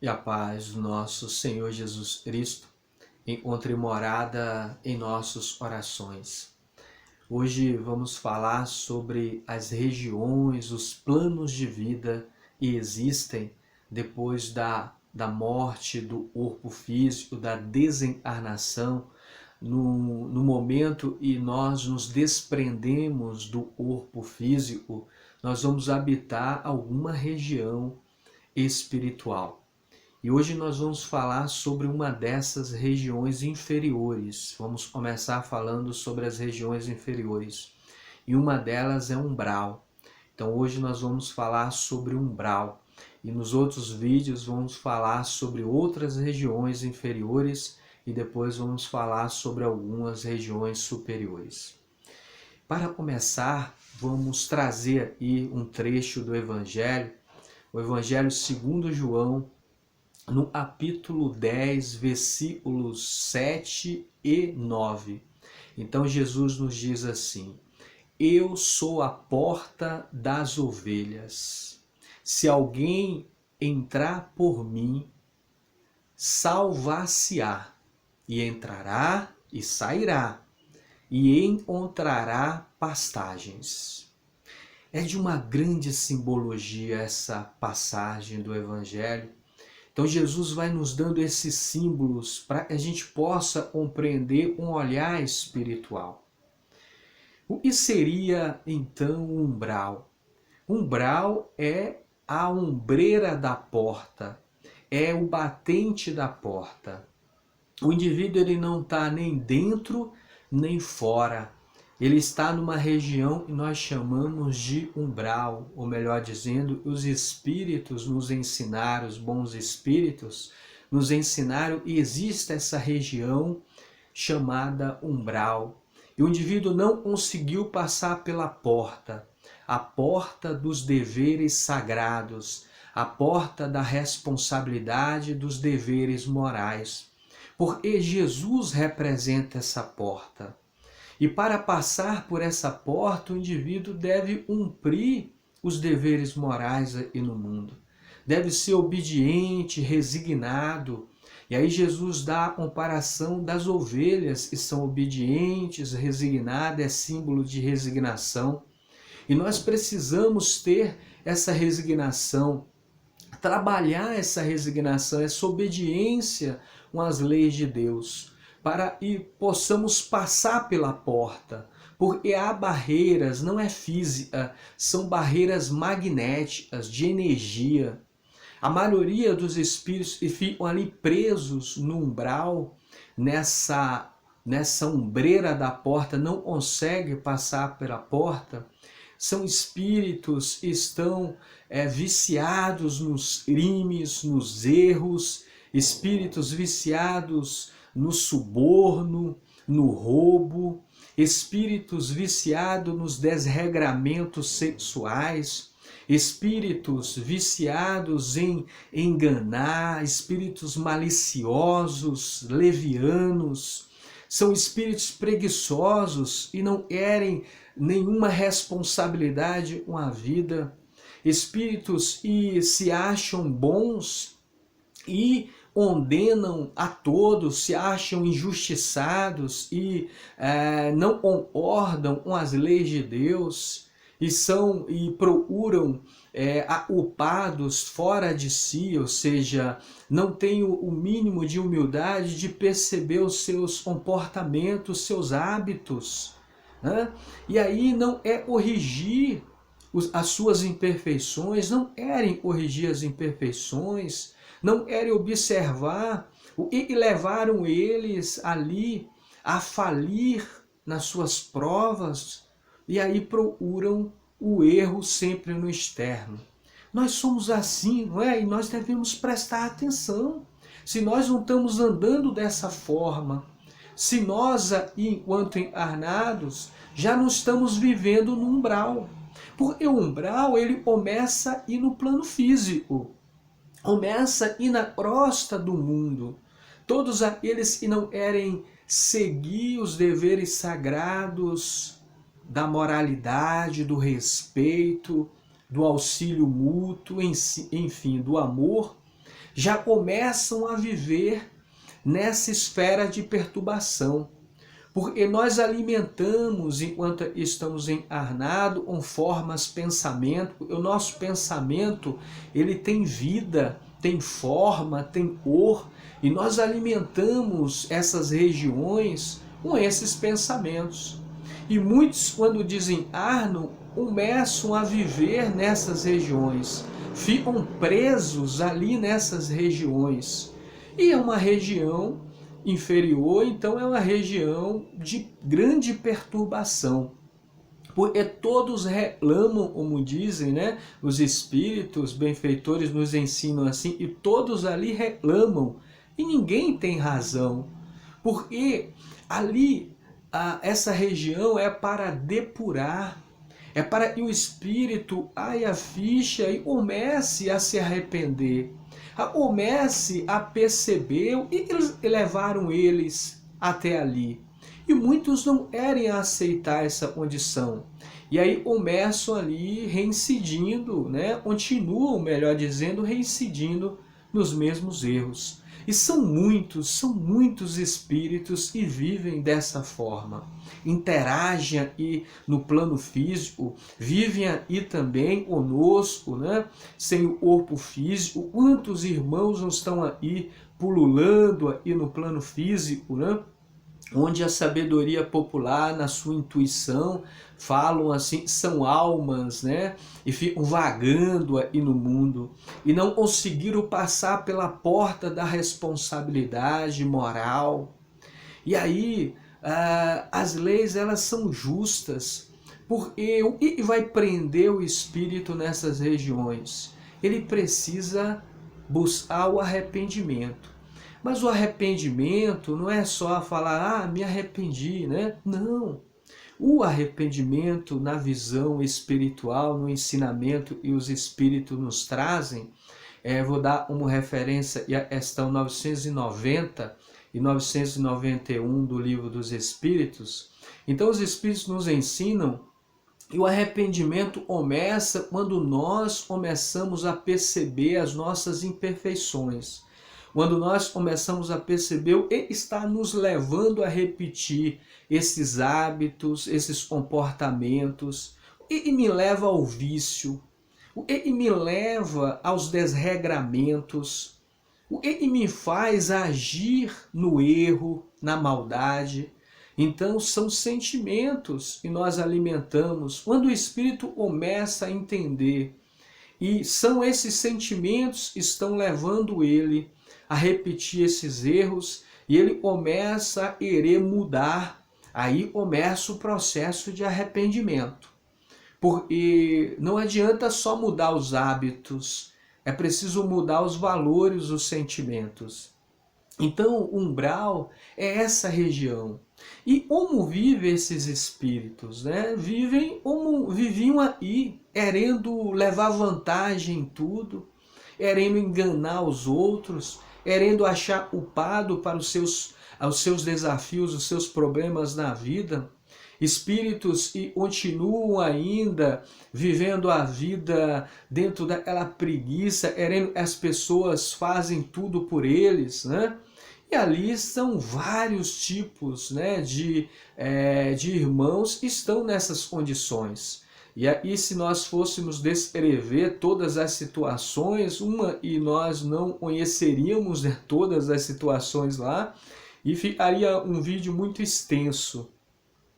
E a paz do nosso Senhor Jesus Cristo encontre morada em nossos corações. Hoje vamos falar sobre as regiões, os planos de vida que existem depois da morte do corpo físico, da desencarnação, no momento e nós nos desprendemos do corpo físico, nós vamos habitar alguma região espiritual. E hoje nós vamos falar sobre uma dessas regiões inferiores. Vamos começar falando sobre as regiões inferiores. E uma delas é umbral. Então hoje nós vamos falar sobre umbral. E nos outros vídeos vamos falar sobre outras regiões inferiores e depois vamos falar sobre algumas regiões superiores. Para começar, vamos trazer aí um trecho do Evangelho, o Evangelho segundo João, no capítulo 10, versículos 7 e 9. Então Jesus nos diz assim: Eu sou a porta das ovelhas. Se alguém entrar por mim, salvar-se-á, e entrará e sairá, e encontrará pastagens. É de uma grande simbologia essa passagem do Evangelho. Então Jesus vai nos dando esses símbolos para que a gente possa compreender um olhar espiritual. O que seria então o umbral? Umbral é a ombreira da porta, é o batente da porta. O indivíduo ele não está nem dentro nem fora. Ele está numa região que nós chamamos de umbral, ou melhor dizendo, os espíritos nos ensinaram, os bons espíritos nos ensinaram e existe essa região chamada umbral. E o indivíduo não conseguiu passar pela porta, a porta dos deveres sagrados, a porta da responsabilidade dos deveres morais, porque Jesus representa essa porta. E para passar por essa porta, o indivíduo deve cumprir os deveres morais aqui no mundo. Deve ser obediente, resignado. E aí Jesus dá a comparação das ovelhas que são obedientes, resignadas, é símbolo de resignação. E nós precisamos ter essa resignação, trabalhar essa resignação, essa obediência com as leis de Deus, para que possamos passar pela porta, porque há barreiras, não é física, são barreiras magnéticas, de energia. A maioria dos espíritos que ficam ali presos no umbral, nessa ombreira da porta, não consegue passar pela porta, são espíritos que estão viciados nos crimes, nos erros, espíritos viciados no suborno, no roubo, espíritos viciados nos desregramentos sexuais, espíritos viciados em enganar, espíritos maliciosos, levianos, são espíritos preguiçosos e não querem nenhuma responsabilidade com a vida, espíritos que se acham bons e condenam a todos, se acham injustiçados e não concordam com as leis de Deus e procuram culpados fora de si, ou seja, não têm o mínimo de humildade de perceber os seus comportamentos, seus hábitos. Né? E aí não é corrigir as suas imperfeições, não querem corrigir as imperfeições, não querem observar o que levaram eles ali a falir nas suas provas, e aí procuram o erro sempre no externo. Nós somos assim, não é? E nós devemos prestar atenção. Se nós não estamos andando dessa forma, se nós, enquanto encarnados, já não estamos vivendo no umbral. Porque o umbral, ele começa a ir no plano físico. Começa a ir na crosta do mundo. Todos aqueles que não querem seguir os deveres sagrados da moralidade, do respeito, do auxílio mútuo, enfim, do amor, já começam a viver nessa esfera de perturbação. Porque nós alimentamos, enquanto estamos encarnados, com formas, pensamento. O nosso pensamento, ele tem vida, tem forma, tem cor. E nós alimentamos essas regiões com esses pensamentos. E muitos, quando desencarnam, começam a viver nessas regiões. Ficam presos ali nessas regiões. E é uma região inferior, então é uma região de grande perturbação. Porque todos reclamam, como dizem, né? Os espíritos benfeitores nos ensinam assim, e todos ali reclamam. E ninguém tem razão. Porque ali, essa região é para depurar, é para que o espírito caia a ficha e comece a se arrepender. Comece a perceber o que levaram eles até ali. E muitos não querem aceitar essa condição. E aí começam ali reincidindo, né? Continuam, melhor dizendo, reincidindo nos mesmos erros. E são muitos espíritos que vivem dessa forma. Interagem aí no plano físico, vivem aí também conosco, né? Sem o corpo físico. Quantos irmãos não estão aí pululando aí no plano físico, né? Onde a sabedoria popular, na sua intuição, falam assim, são almas, né? E ficam vagando aí no mundo. E não conseguiram passar pela porta da responsabilidade moral. E aí, as leis, elas são justas. Porque o que vai prender o espírito nessas regiões? Ele precisa buscar o arrependimento. Mas o arrependimento não é só falar, me arrependi, né? Não. O arrependimento na visão espiritual, no ensinamento que os espíritos nos trazem, vou dar como referência a questão 990 e 991 do Livro dos Espíritos. Então os espíritos nos ensinam que o arrependimento começa quando nós começamos a perceber as nossas imperfeições. Quando nós começamos a perceber o que está nos levando a repetir esses hábitos, esses comportamentos, o que me leva ao vício, o que me leva aos desregramentos, o que me faz agir no erro, na maldade. Então são sentimentos que nós alimentamos quando o espírito começa a entender. E são esses sentimentos que estão levando ele a repetir esses erros e ele começa a querer mudar. Aí começa o processo de arrependimento. Porque não adianta só mudar os hábitos, é preciso mudar os valores, os sentimentos. Então o umbral é essa região. E como vivem esses espíritos? Né? Vivem como viviam aí, querendo levar vantagem em tudo, querendo enganar os outros, querendo achar culpado para os seus desafios, os seus problemas na vida. Espíritos que continuam ainda vivendo a vida dentro daquela preguiça, querendo que as pessoas fazem tudo por eles, né? E ali são vários tipos, né, de irmãos que estão nessas condições. E aí, se nós fôssemos descrever todas as situações, e nós não conheceríamos, né, todas as situações lá, e ficaria um vídeo muito extenso,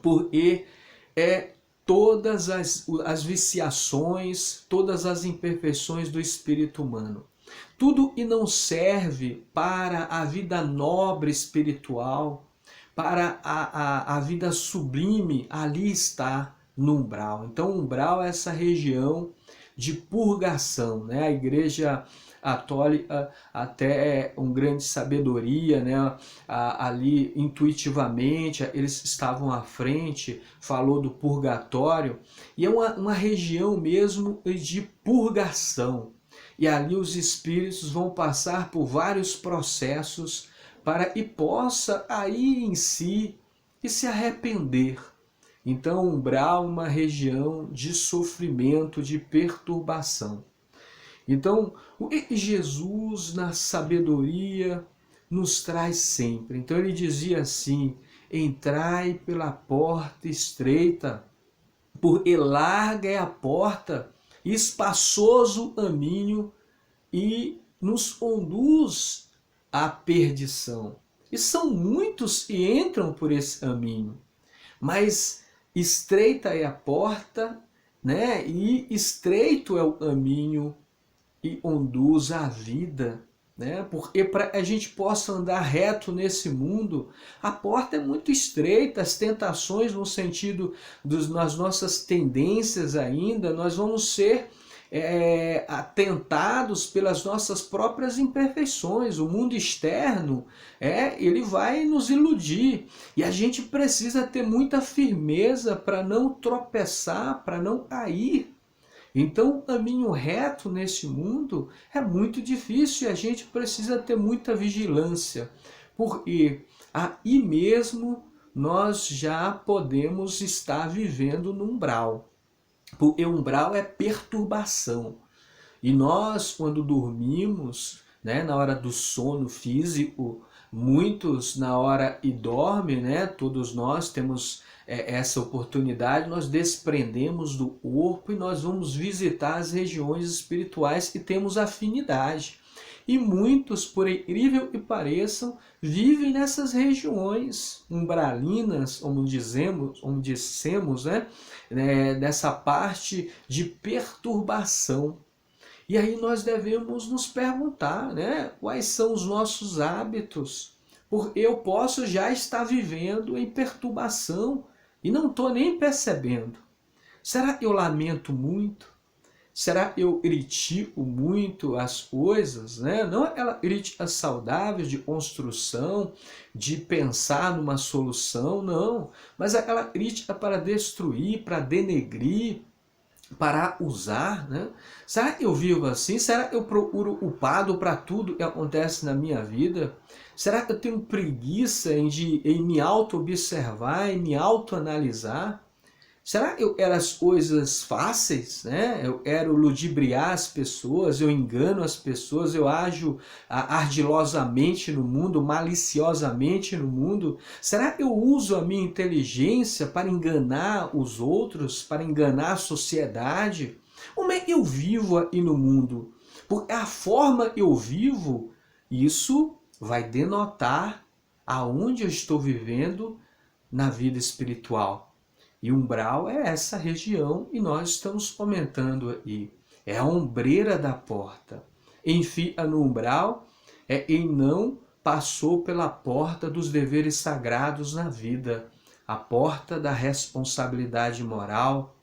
porque todas as viciações, todas as imperfeições do espírito humano. Tudo que não serve para a vida nobre espiritual, para a vida sublime, ali está no umbral. Então o umbral é essa região de purgação, né? A Igreja Católica, até com grande sabedoria, né? Ali intuitivamente, eles estavam à frente, falou do purgatório, e é uma região mesmo de purgação. E ali os espíritos vão passar por vários processos para que possa aí em si e se arrepender. Então, o umbral é uma região de sofrimento, de perturbação. Então, o que Jesus, na sabedoria, nos traz sempre. Então ele dizia assim: entrai pela porta estreita, porque larga é a porta, espaçoso o caminho e nos conduz à perdição. E são muitos que entram por esse caminho, mas estreita é a porta, né? E estreito é o caminho e conduz à vida, né? Porque para a gente possa andar reto nesse mundo, a porta é muito estreita, as tentações no sentido das nossas tendências ainda, nós vamos ser atentados pelas nossas próprias imperfeições. O mundo externo, ele vai nos iludir. E a gente precisa ter muita firmeza para não tropeçar, para não cair. Então, o caminho reto nesse mundo é muito difícil e a gente precisa ter muita vigilância, porque aí mesmo nós já podemos estar vivendo no umbral. Porque o umbral é perturbação. E nós, quando dormimos, né, na hora do sono físico, muitos na hora e dormem, né, todos nós temos essa oportunidade, nós desprendemos do corpo e nós vamos visitar as regiões espirituais que temos afinidade. E muitos, por incrível que pareçam, vivem nessas regiões umbralinas, como dissemos, né? Nessa parte de perturbação. E aí nós devemos nos perguntar, né? Quais são os nossos hábitos? Porque eu posso já estar vivendo em perturbação e não estou nem percebendo. Será que eu lamento muito? Será que eu critico muito as coisas, né? Não aquela crítica saudável de construção, de pensar numa solução, não. Mas aquela crítica para destruir, para denegrir, para usar, né? Será que eu vivo assim? Será que eu procuro culpado para tudo que acontece na minha vida? Será que eu tenho preguiça em me auto-observar, em me auto-analisar? Será que eu quero as coisas fáceis, né? Eu quero ludibriar as pessoas, eu engano as pessoas, eu ajo ardilosamente no mundo, maliciosamente no mundo? Será que eu uso a minha inteligência para enganar os outros, para enganar a sociedade? Como é que eu vivo aí no mundo? Porque a forma que eu vivo, isso vai denotar aonde eu estou vivendo na vida espiritual. E umbral é essa região e nós estamos comentando aí. É a ombreira da porta. Enfia no umbral quem não passou pela porta dos deveres sagrados na vida. A porta da responsabilidade moral,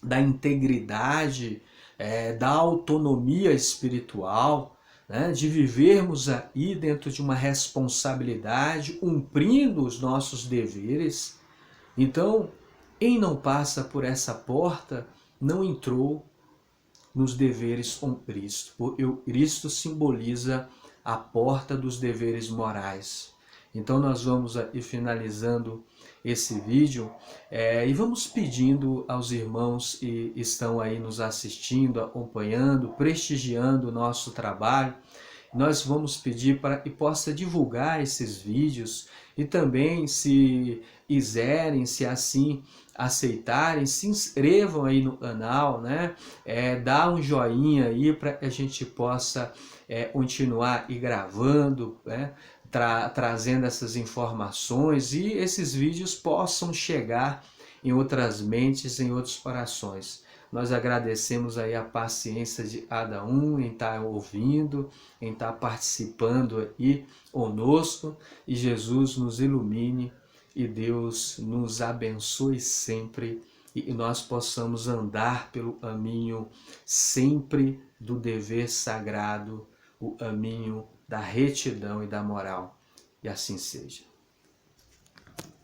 da integridade, da autonomia espiritual, né? De vivermos aí dentro de uma responsabilidade, cumprindo os nossos deveres. Então, quem não passa por essa porta não entrou nos deveres com Cristo. Porque o Cristo simboliza a porta dos deveres morais. Então nós vamos ir finalizando esse vídeo e vamos pedindo aos irmãos que estão aí nos assistindo, acompanhando, prestigiando o nosso trabalho. Nós vamos pedir para que possa divulgar esses vídeos e também, se quiserem, se assim aceitarem, se inscrevam aí no canal, né? Dá um joinha aí para que a gente possa continuar e gravando, né? Trazendo essas informações e esses vídeos possam chegar em outras mentes, em outros corações. Nós agradecemos aí a paciência de cada um em estar ouvindo, em estar participando aí conosco, e Jesus nos ilumine e Deus nos abençoe sempre e nós possamos andar pelo caminho sempre do dever sagrado, o caminho da retidão e da moral. E assim seja.